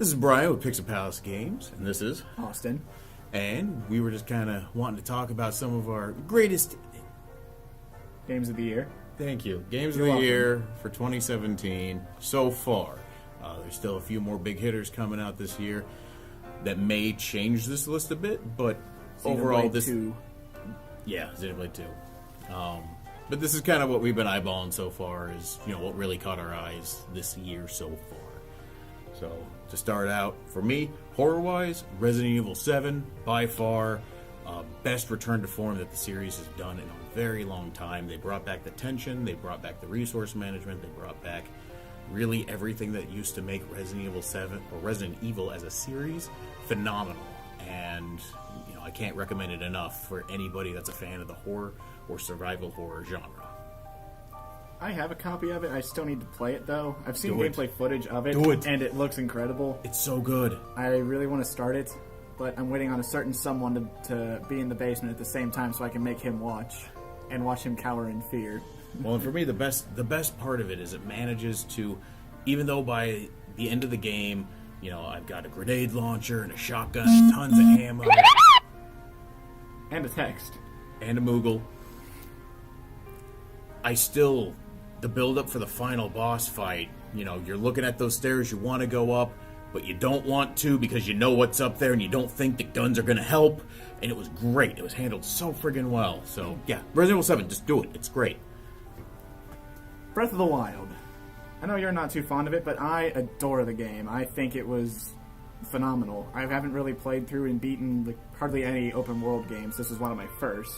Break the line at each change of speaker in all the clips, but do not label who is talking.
This is Brian with Pixel Palace Games, and this is
Austin.
And we were just kind of wanting to talk about some of our greatest,
Games of the year.
thank you, games
You're
of the
welcome.
year for 2017 so far. There's still a few more big hitters coming out this year that may change this list a bit, but overall,
Xenoblade
this
2.
yeah, Xenoblade 2. But this is kind of what we've been eyeballing so far. Is what really caught our eyes this year so far. So, to start out, for me, horror-wise, Resident Evil 7, by far, best return to form that the series has done in a very long time. They brought back the tension, they brought back the resource management, they brought back really everything that used to make Resident Evil 7, or Resident Evil as a series, phenomenal. And, I can't recommend it enough for anybody that's a fan of the horror or survival horror genre.
I have a copy of it. I still need to play it, though. I've seen
Do it.
gameplay footage of it,
Do it.
and it looks incredible.
It's so good.
I really want to start it, but I'm waiting on a certain someone to be in the basement at the same time so I can make him watch, and watch him cower in fear.
Well, and for me, the best part of it is it manages to, even though by the end of the game, I've got a grenade launcher and a shotgun, and tons of ammo,
And a text.
and a Moogle, the build-up for the final boss fight, you're looking at those stairs, you want to go up, but you don't want to because you know what's up there and you don't think the guns are going to help, and it was great. It was handled so friggin' well. So, yeah, Resident Evil 7, just do it. It's great.
Breath of the Wild. I know you're not too fond of it, but I adore the game. I think it was phenomenal. I haven't really played through and beaten hardly any open world games. This is one of my first.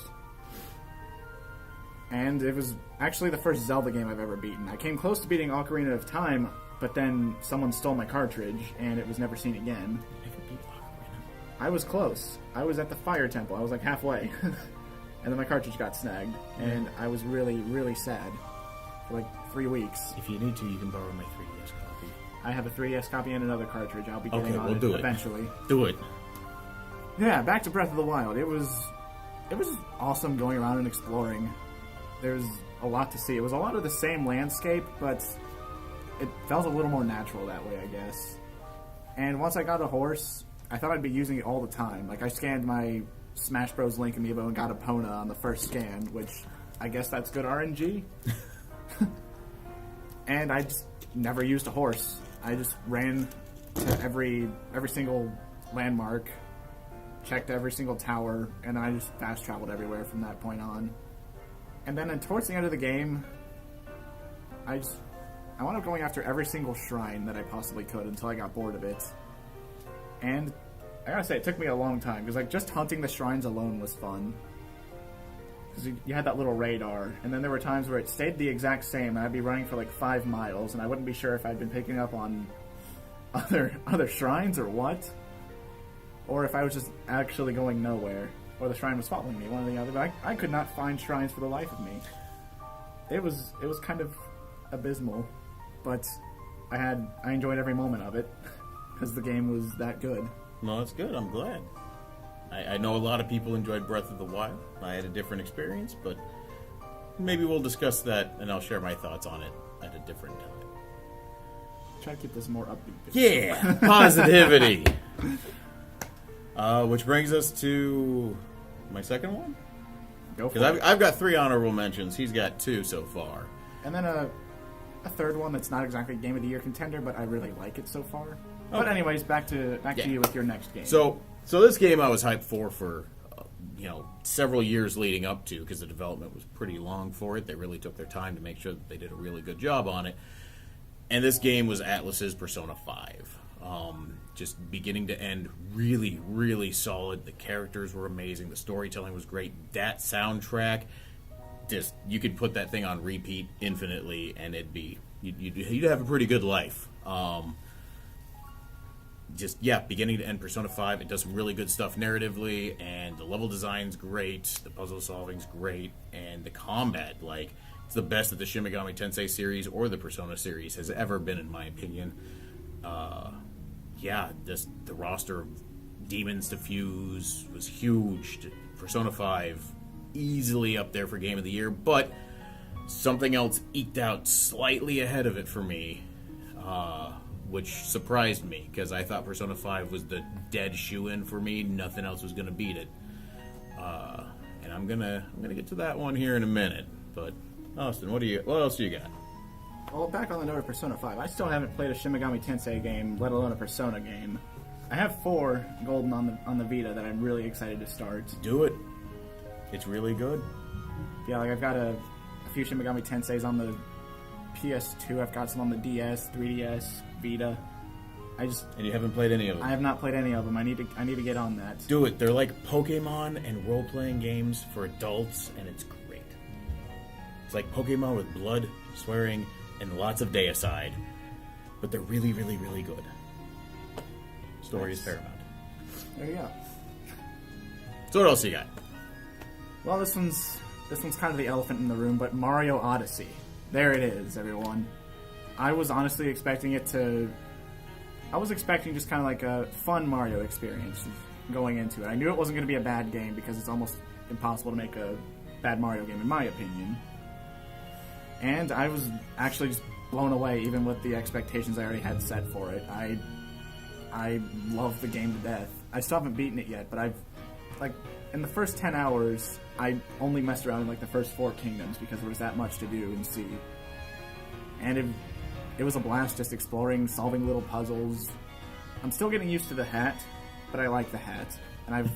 And it was actually the first Zelda game I've ever beaten. I came close to beating Ocarina of Time, but then someone stole my cartridge, and it was never seen again. I was close. I was at the Fire Temple. I was like halfway. And then my cartridge got snagged, and I was really, really sad for like 3 weeks.
If you need to, you can borrow my 3DS copy.
I have a 3DS copy and another cartridge. I'll be getting
Okay,
on
we'll
it
do it.
eventually.
Do it.
Yeah, back to Breath of the Wild. It was awesome going around and exploring. There's a lot to see. It was a lot of the same landscape, but it felt a little more natural that way, I guess. And once I got a horse, I thought I'd be using it all the time. Like, I scanned my Smash Bros. Link amiibo and got a Pona on the first scan, which I guess that's good RNG. And I just never used a horse. I just ran to every single landmark, checked every single tower, and I just fast traveled everywhere from that point on. And then towards the end of the game, I wound up going after every single shrine that I possibly could until I got bored of it. And I gotta say, it took me a long time, because just hunting the shrines alone was fun. Because you had that little radar, and then there were times where it stayed the exact same, and I'd be running for 5 miles, and I wouldn't be sure if I'd been picking up on other shrines or what, or if I was just actually going nowhere, or the shrine was following me, one or the other. But I could not find shrines for the life of me. It was kind of abysmal, but I enjoyed every moment of it because the game was that good.
No, that's good. I'm glad. I know a lot of people enjoyed Breath of the Wild. I had a different experience, but maybe we'll discuss that, and I'll share my thoughts on it at a different time.
Try to keep this more upbeat.
Yeah, positivity. Which brings us to my second one.
Go for
Because
it.
I've got 3 honorable mentions. He's got 2 so far.
And then a third one that's not exactly Game of the Year contender, but I really like it so far. But anyways, back to you with your next game.
So this game I was hyped for several years leading up to, because the development was pretty long for it. They really took their time to make sure that they did a really good job on it. And this game was Atlus's Persona 5. Just beginning to end, really, really solid. The characters were amazing. The storytelling was great. That soundtrack, just you could put that thing on repeat infinitely, and you'd have a pretty good life. Beginning to end Persona 5, it does some really good stuff narratively, and the level design's great, the puzzle solving's great, and the combat, it's the best that the Shin Megami Tensei series or the Persona series has ever been, in my opinion. The roster of demons to fuse was huge. Persona 5, easily up there for Game of the Year, but something else eked out slightly ahead of it for me, which surprised me because I thought Persona 5 was the dead shoe-in for me. Nothing else was going to beat it. And I'm gonna get to that one here in a minute. But Austin, what else do you got?
Well, back on the note of Persona 5, I still haven't played a Shin Megami Tensei game, let alone a Persona game. I have 4 Golden on the Vita that I'm really excited to start.
Do it. It's really good.
Yeah, like I've got a few Shin Megami Tenseis on the PS2. I've got some on the DS, 3DS, Vita.
And you haven't played any of them.
I have not played any of them. I need to get on that.
Do it. They're like Pokemon and role-playing games for adults, and it's great. It's like Pokemon with blood, swearing, and lots of deicide. But they're really, really, really good. Story is paramount.
There you go.
So what else you got?
Well, this one's kind of the elephant in the room, but Mario Odyssey. There it is, everyone. I was honestly expecting just kind of like a fun Mario experience going into it. I knew it wasn't going to be a bad game because it's almost impossible to make a bad Mario game, in my opinion. And I was actually just blown away, even with the expectations I already had set for it. I love the game to death. I still haven't beaten it yet, but in the first 10 hours, I only messed around in like the first 4 kingdoms because there was that much to do and see. And it was a blast just exploring, solving little puzzles. I'm still getting used to the hat, but I like the hat. And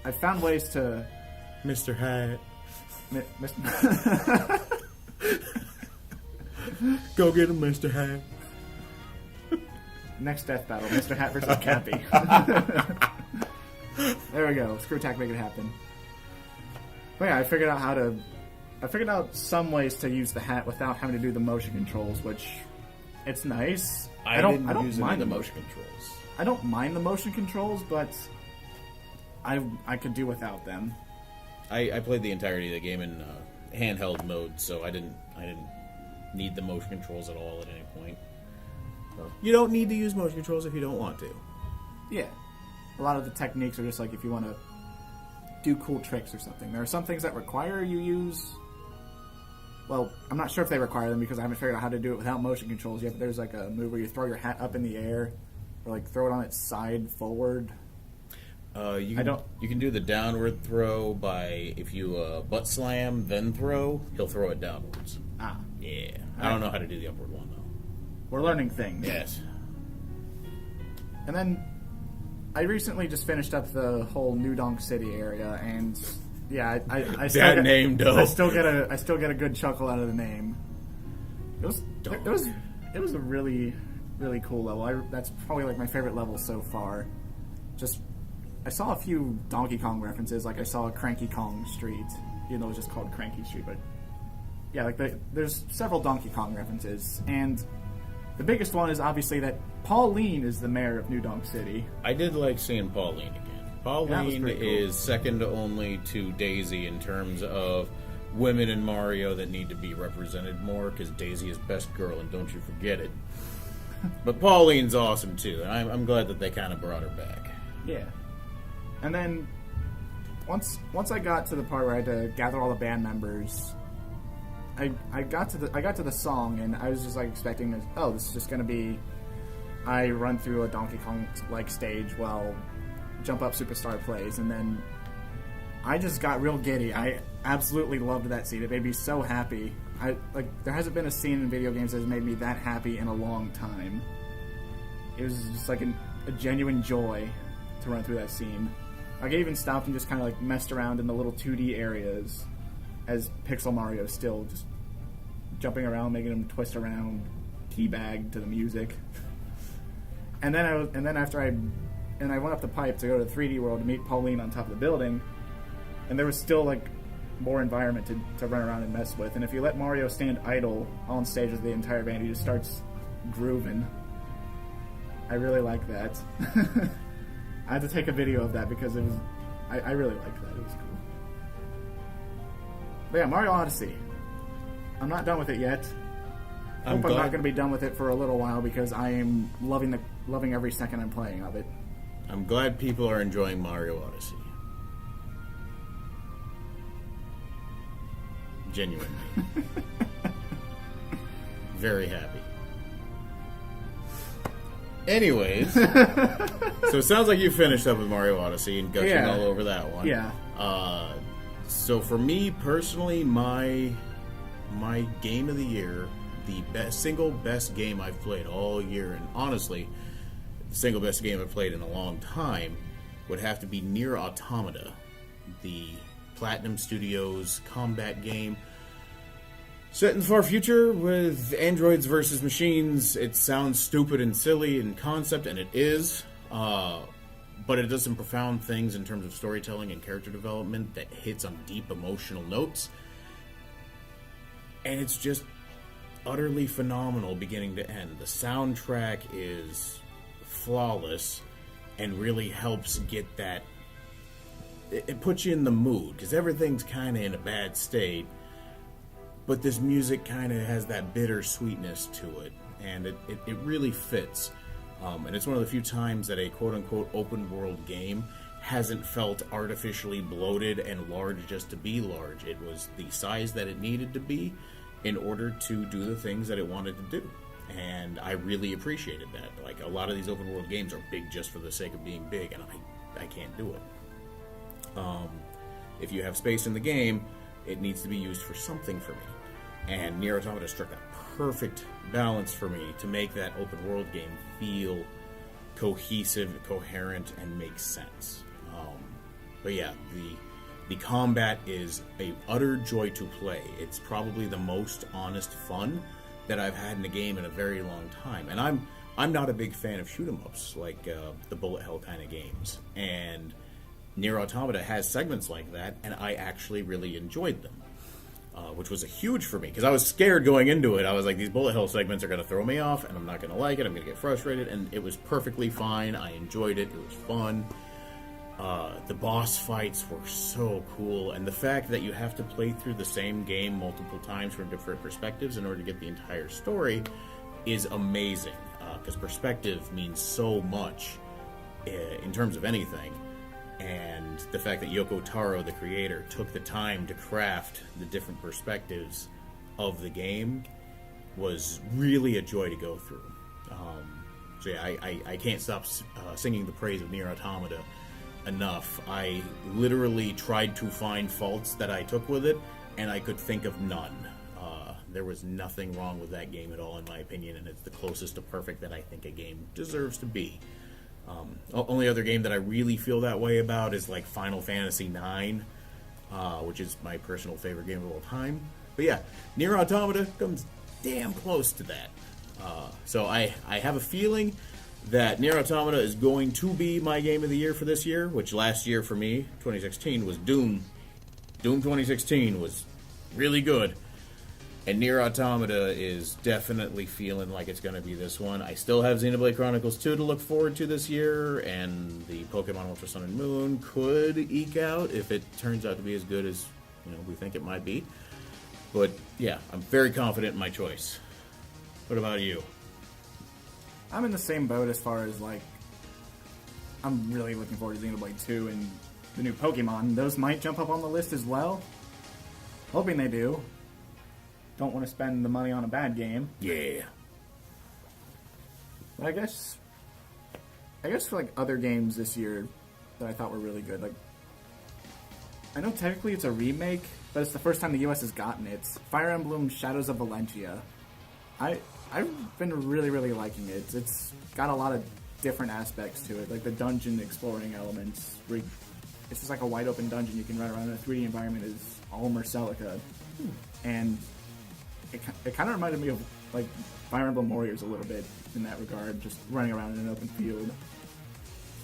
I've found ways to...
Mr. Hat. Go get him, Mr. Hat.
Next death battle, Mr. Hat versus Cappy. There we go. Screw attack, make it happen. But yeah, I figured out some ways to use the hat without having to do the motion controls, which it's nice. I don't mind the motion
controls.
I don't mind the motion controls, but I could do without them.
I played the entirety of the game in handheld mode, so I didn't need the motion controls at all at any point. So, you don't need to use motion controls if you don't want to.
Yeah. A lot of the techniques are just like if you want to do cool tricks or something. There are some things that require you use... Well, I'm not sure if they require them because I haven't figured out how to do it without motion controls yet, but there's like a move where you throw your hat up in the air or like throw it on its side forward.
You can do the downward throw by if you butt slam, then throw, he'll throw it downwards.
Ah.
Yeah. I don't know how to do the upward one, though.
We're learning things.
Yes.
And then I recently just finished up the whole New Donk City area, and yeah, I still
that
get,
name, though.
I still get a good chuckle out of the name. It was a really, really cool level. That's probably like my favorite level so far. Just I saw a few Donkey Kong references, like I saw a Cranky Kong Street, even though it was just called Cranky Street, but yeah, like there's several Donkey Kong references, and the biggest one is obviously that Pauline is the mayor of New Donk City.
I did like seeing Pauline again. Pauline is second only to Daisy in terms of women in Mario that need to be represented more, because Daisy is best girl, and don't you forget it. But Pauline's awesome, too, and I'm glad that they kind of brought her back.
Yeah. And then, once I got to the part where I had to gather all the band members, I got to the song, and I was just like expecting, this is just going to be I run through a Donkey Kong like stage while Jump Up Superstar plays, and then I just got real giddy. I absolutely loved that scene. It made me so happy. There hasn't been a scene in video games that has made me that happy in a long time. It was just like a genuine joy to run through that scene. I even stopped and just kind of like messed around in the little 2D areas as Pixel Mario, still just jumping around, making him twist around, teabag to the music. And then I went up the pipe to go to the 3D world to meet Pauline on top of the building, and there was still like more environment to run around and mess with. And if you let Mario stand idle on stage with the entire band, he just starts grooving. I really like that. I had to take a video of that because it was I really liked that. It was cool. But yeah, Mario Odyssey. I'm not done with it yet. I hope I'm not going to be done with it for a little while because I am loving every second I'm playing of it.
I'm glad people are enjoying Mario Odyssey. Genuinely. Very happy. Anyways, so it sounds like you finished up with Mario Odyssey and gushing
Yeah.
all over that one.
Yeah.
So for me personally, my game of the year, the single best game I've played all year, and honestly, the single best game I've played in a long time, would have to be Nier Automata, the Platinum Studios combat game. Set in the far future with androids versus machines. It sounds stupid and silly in concept, and it is. But it does some profound things in terms of storytelling and character development that hits on deep emotional notes. And it's just utterly phenomenal beginning to end. The soundtrack is flawless and really helps get that... It puts you in the mood, because everything's kind of in a bad state. But this music kind of has that bitter sweetness to it, and it really fits. And it's one of the few times that a quote-unquote open-world game hasn't felt artificially bloated and large just to be large. It was the size that it needed to be in order to do the things that it wanted to do. And I really appreciated that. Like, a lot of these open-world games are big just for the sake of being big, and I can't do it. If you have space in the game, it needs to be used for something for me. And Nier Automata struck that perfect balance for me to make that open world game feel cohesive, coherent, and make sense. But yeah, the combat is a utter joy to play. It's probably the most honest fun that I've had in a game in a very long time. And I'm not a big fan of shoot 'em ups like the bullet hell kind of games. And Nier Automata has segments like that, and I actually really enjoyed them. Which was a huge for me, because I was scared going into it. I was like, these bullet hell segments are going to throw me off, and I'm not going to like it, I'm going to get frustrated, and it was perfectly fine. I enjoyed it, it was fun. The boss fights were so cool, and the fact that you have to play through the same game multiple times from different perspectives in order to get the entire story is amazing, because perspective means so much in terms of anything. And the fact that Yoko Taro, the creator, took the time to craft the different perspectives of the game was really a joy to go through. So yeah, I can't stop singing the praise of Nier Automata enough. I literally tried to find faults that I took with it, and I could think of none. There was nothing wrong with that game at all, in my opinion, and it's the closest to perfect that I think a game deserves to be. Only other game that I really feel that way about is like Final Fantasy IX, which is my personal favorite game of all time. But yeah, Nier Automata comes damn close to that. So I have a feeling that Nier Automata is going to be my game of the year for this year, which last year for me, 2016, was Doom. Doom 2016 was really good. And Nier Automata is definitely feeling like it's going to be this one. I still have Xenoblade Chronicles 2 to look forward to this year, and the Pokemon Ultra Sun and Moon could eke out if it turns out to be as good as we think it might be. But yeah, I'm very confident in my choice. What about you?
I'm in the same boat as far as, like, I'm really looking forward to Xenoblade 2 and the new Pokemon. Those might jump up on the list as well. Hoping they do. Don't want to spend the money on a bad game.
Yeah.
But I guess for, like, other games this year that I thought were really good, like, I know technically it's a remake, but it's the first time the US has gotten it. It's Fire Emblem Shadows of Valentia. I've been really, really liking it. It's got a lot of different aspects to it, like the dungeon exploring elements. Where it's just like a wide open dungeon you can run around in a 3D environment. Is all Merselica, and it kind of reminded me of like Fire Emblem Warriors a little bit in that regard, just running around in an open field.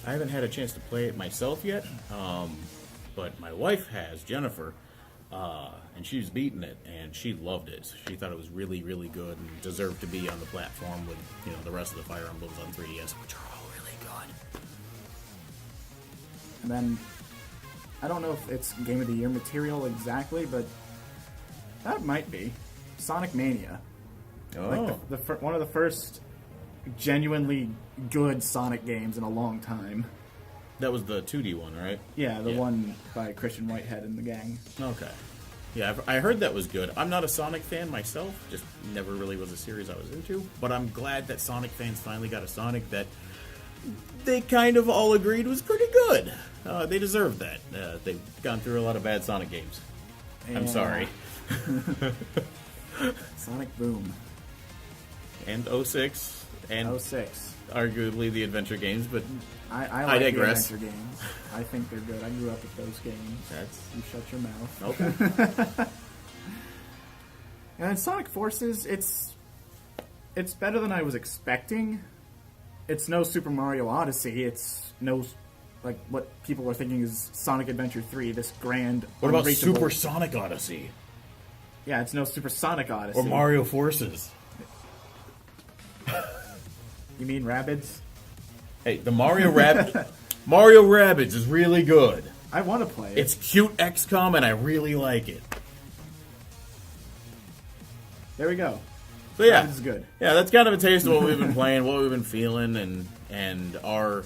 I haven't had a chance to play it myself yet, but my wife has, Jennifer, and she's beaten it, and she loved it. She thought it was really, really good and deserved to be on the platform with the rest of the Fire Emblems on 3DS, which are all really good.
And then, I don't know if it's Game of the Year material exactly, but that might be Sonic Mania.
Oh.
Like one of the first genuinely good Sonic games in a long time.
That was the 2D one, right?
Yeah, the one by Christian Whitehead and the gang.
Okay. Yeah, I heard that was good. I'm not a Sonic fan myself, just never really was a series I was into, but I'm glad that Sonic fans finally got a Sonic that they kind of all agreed was pretty good. They deserved that. They've gone through a lot of bad Sonic games. I'm
Yeah.
sorry.
Sonic Boom.
And 06, and
06.
arguably the adventure games, but
I like
digress.
the adventure games. I think they're good. I grew up with those games.
that's
You shut your mouth.
okay.
And then Sonic Forces, it's better than I was expecting. It's no Super Mario Odyssey. It's no, like, what people were thinking is Sonic Adventure 3, this grand,
What about
unreachable-
Super Sonic Odyssey
Yeah, it's no Super Sonic Odyssey.
or Mario Forces?
You mean Rabbids?
Hey, the Mario Rabbids is really good.
I want to play it.
It's cute XCOM, and I really like it.
There we go.
So yeah,
Rabbids is good.
yeah, that's kind of a taste of what we've been playing, what we've been feeling, and our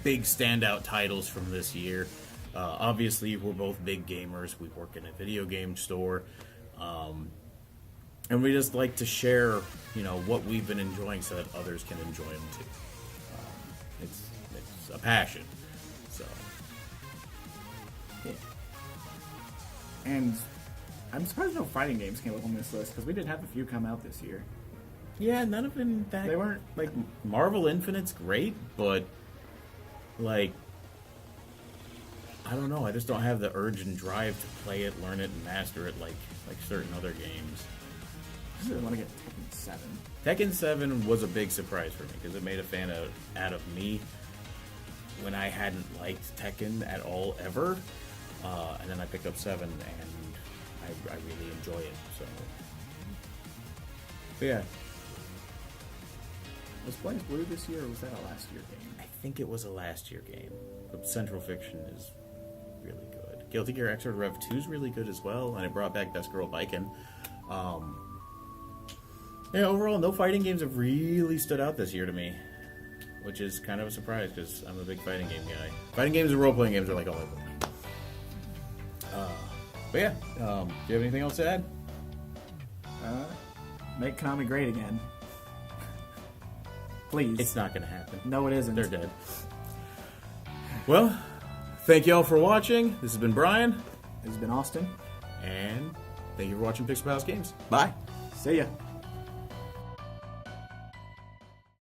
big standout titles from this year. Obviously, we're both big gamers. We work in a video game store, and we just like to share, what we've been enjoying so that others can enjoy them too. It's a passion. So
Yeah. And I'm surprised no fighting games came up on this list, because we did have a few come out this year.
yeah, none of them that
They weren't
like Marvel Infinite's great, but like I don't know. I just don't have the urge and drive to play it, learn it, and master it like certain other games.
I really want to get Tekken 7.
Tekken 7 was a big surprise for me because it made a fan out of me when I hadn't liked Tekken at all ever, and then I picked up 7 and I really enjoy it. So yeah,
Was Blaze Blue this year, or was that a last year game?
I think it was a last year game. But Central Fiction is really good. Guilty Gear Xrd Rev 2 is really good as well, and it brought back Best Girl Bikin. Yeah, overall, no fighting games have really stood out this year to me, which is kind of a surprise because I'm a big fighting game guy. Fighting games and role-playing games are like all I play. But yeah, do you have anything else to add?
Make Konami great again. Please.
It's not going to happen.
No, it isn't.
They're dead. Well, thank you all for watching. This has been Brian,
This has been Austin.
and thank you for watching Pixel Palace Games. Bye.
See ya.